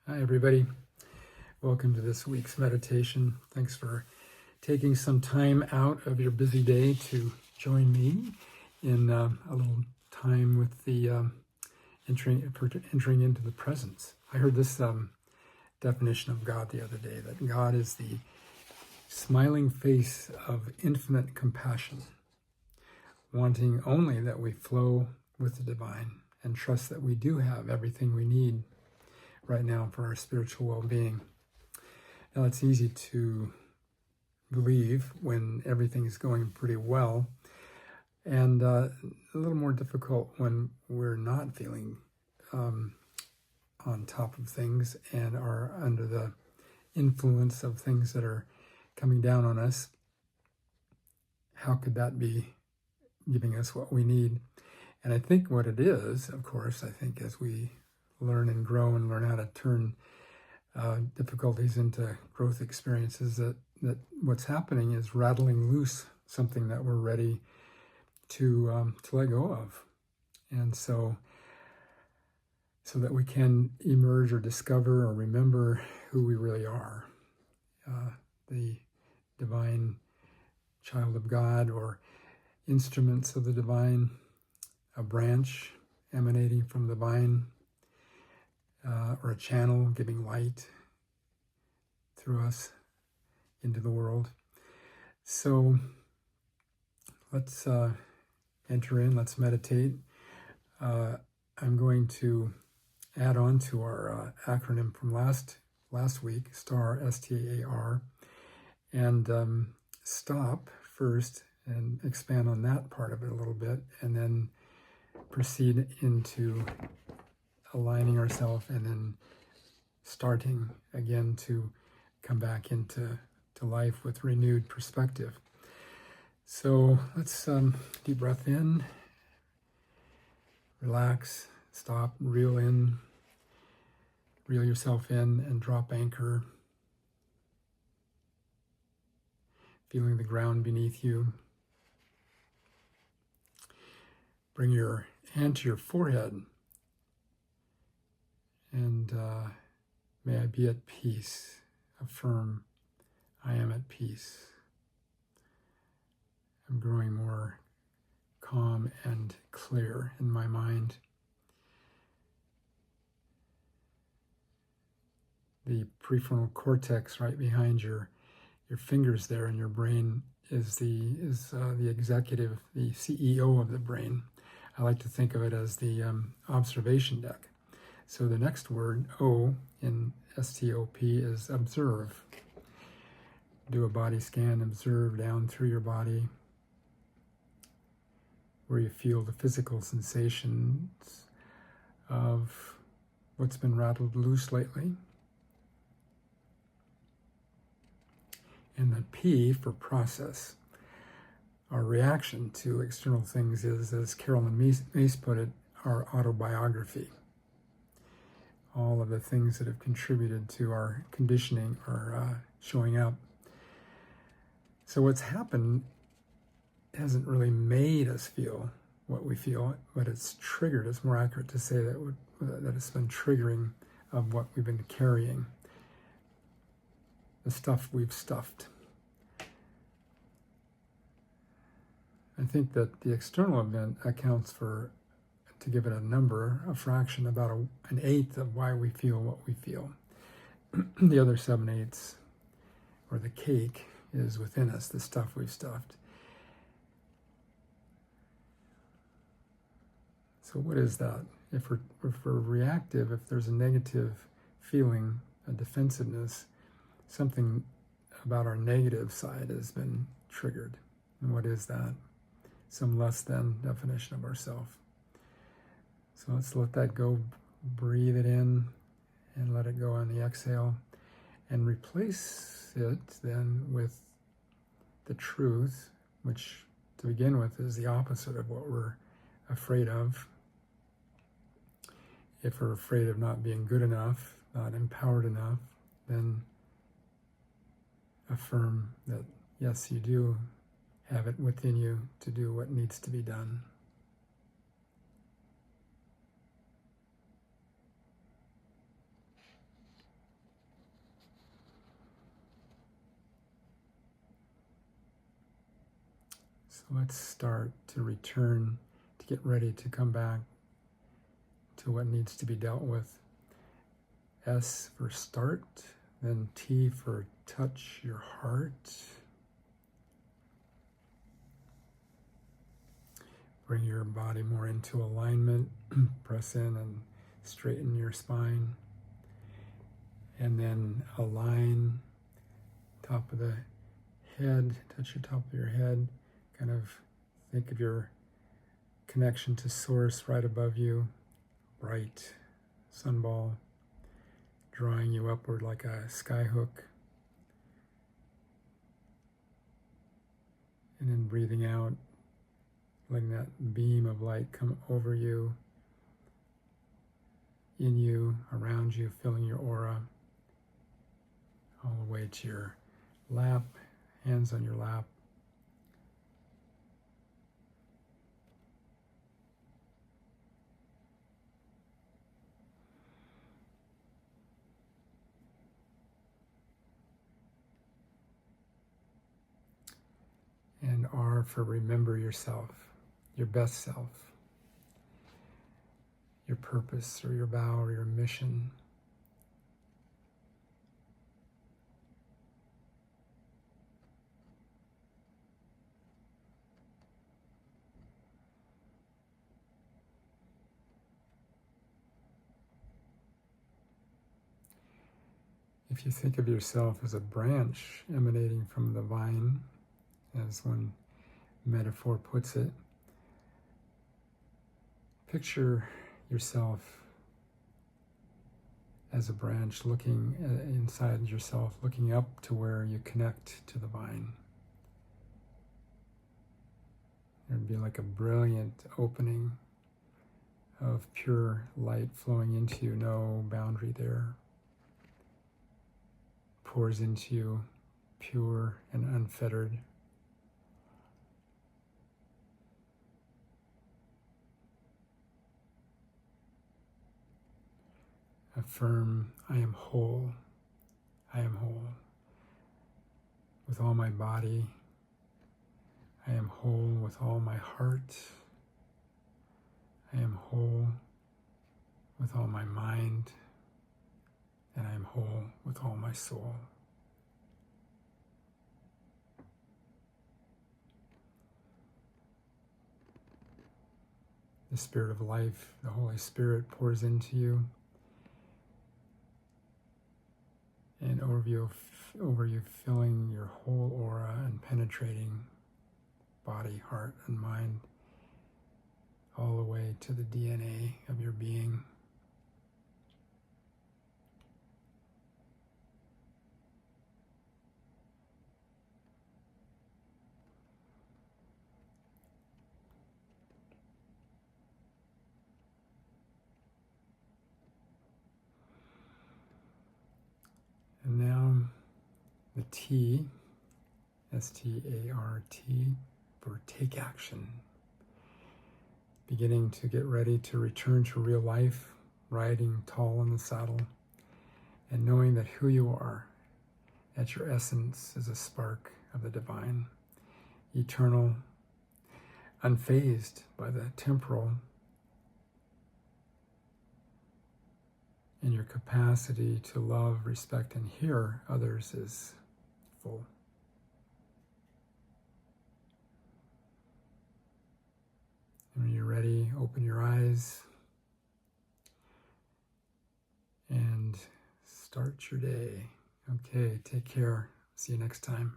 Hi, everybody. Welcome to this week's meditation. Thanks for taking some time out of your busy day to join me in a little time with the entering into the presence. I heard this definition of God the other day, that God is the smiling face of infinite compassion, wanting only that we flow with the divine and trust that we do have everything we need right now for our spiritual well-being. Now, it's easy to believe when everything is going pretty well, and a little more difficult when we're not feeling on top of things and are under the influence of things that are coming down on us. How could that be giving us what we need? And I think what it is, of course, as we learn and grow and learn how to turn difficulties into growth experiences, that what's happening is rattling loose something that we're ready to let go of. And so that we can emerge or discover or remember who we really are, the divine child of God, or instruments of the divine, a branch emanating from the vine, or a channel giving light through us into the world. So let's enter in, let's meditate. I'm going to add on to our acronym from last week, STAR, S-T-A-R, and stop first and expand on that part of it a little bit, and then proceed into aligning ourselves and then starting again to come back into life with renewed perspective. So let's deep breath in, relax, stop, reel yourself in, and drop anchor, feeling the ground beneath you. Bring your hand to your forehead, and may I be at peace. Affirm, I am at peace. I'm growing more calm and clear in my mind. The prefrontal cortex right behind your fingers there in your brain is the executive, the CEO of the brain. I like to think of it as the observation deck. So the next word, O, in STOP, is observe. Do a body scan, observe down through your body, where you feel the physical sensations of what's been rattled loose lately. And the P for process. Our reaction to external things is, as Carolyn Mace put it, our autobiography. All of the things that have contributed to our conditioning are showing up. So what's happened hasn't really made us feel what we feel, but it's triggered. It's more accurate to say that it's been triggering of what we've been carrying, the stuff we've stuffed. I think that the external event accounts for, to give it a number, a fraction, about an eighth of why we feel what we feel. The other 7/8, or the cake, is within us, the stuff we've stuffed. So what is that? If we're reactive, if there's a negative feeling, a defensiveness, something about our negative side has been triggered. And what is that? Some less than definition of ourself. So let's let that go, breathe it in, and let it go on the exhale, and replace it then with the truth, which to begin with is the opposite of what we're afraid of. If we're afraid of not being good enough, not empowered enough, then affirm that yes, you do have it within you to do what needs to be done. So let's start to return, to get ready to come back to what needs to be dealt with. S for start, then T for touch your heart. Bring your body more into alignment, press in and straighten your spine. And then align top of the head, touch the top of your head. Kind of think of your connection to source right above you, bright sunball, drawing you upward like a skyhook. And then breathing out, letting that beam of light come over you, in you, around you, filling your aura, all the way to your lap, hands on your lap. And R for remember yourself, your best self, your purpose or your vow or your mission. If you think of yourself as a branch emanating from the vine, as one metaphor puts it, picture yourself as a branch looking inside yourself, looking up to where you connect to the vine. There'd be like a brilliant opening of pure light flowing into you, no boundary there. Pours into you, pure and unfettered. Affirm, I am whole. I am whole. With all my body, I am whole with all my heart. I am whole with all my mind. And I am whole with all my soul. The Spirit of life, the Holy Spirit, pours into you. And over you, filling your whole aura and penetrating body, heart, and mind, all the way to the DNA of your being. And now the T, S-T-A-R-T, for take action. Beginning to get ready to return to real life, riding tall in the saddle, and knowing that who you are at your essence is a spark of the divine, eternal, unfazed by the temporal, and your capacity to love, respect, and hear others is full. And when you're ready, open your eyes and start your day. Okay, take care. See you next time.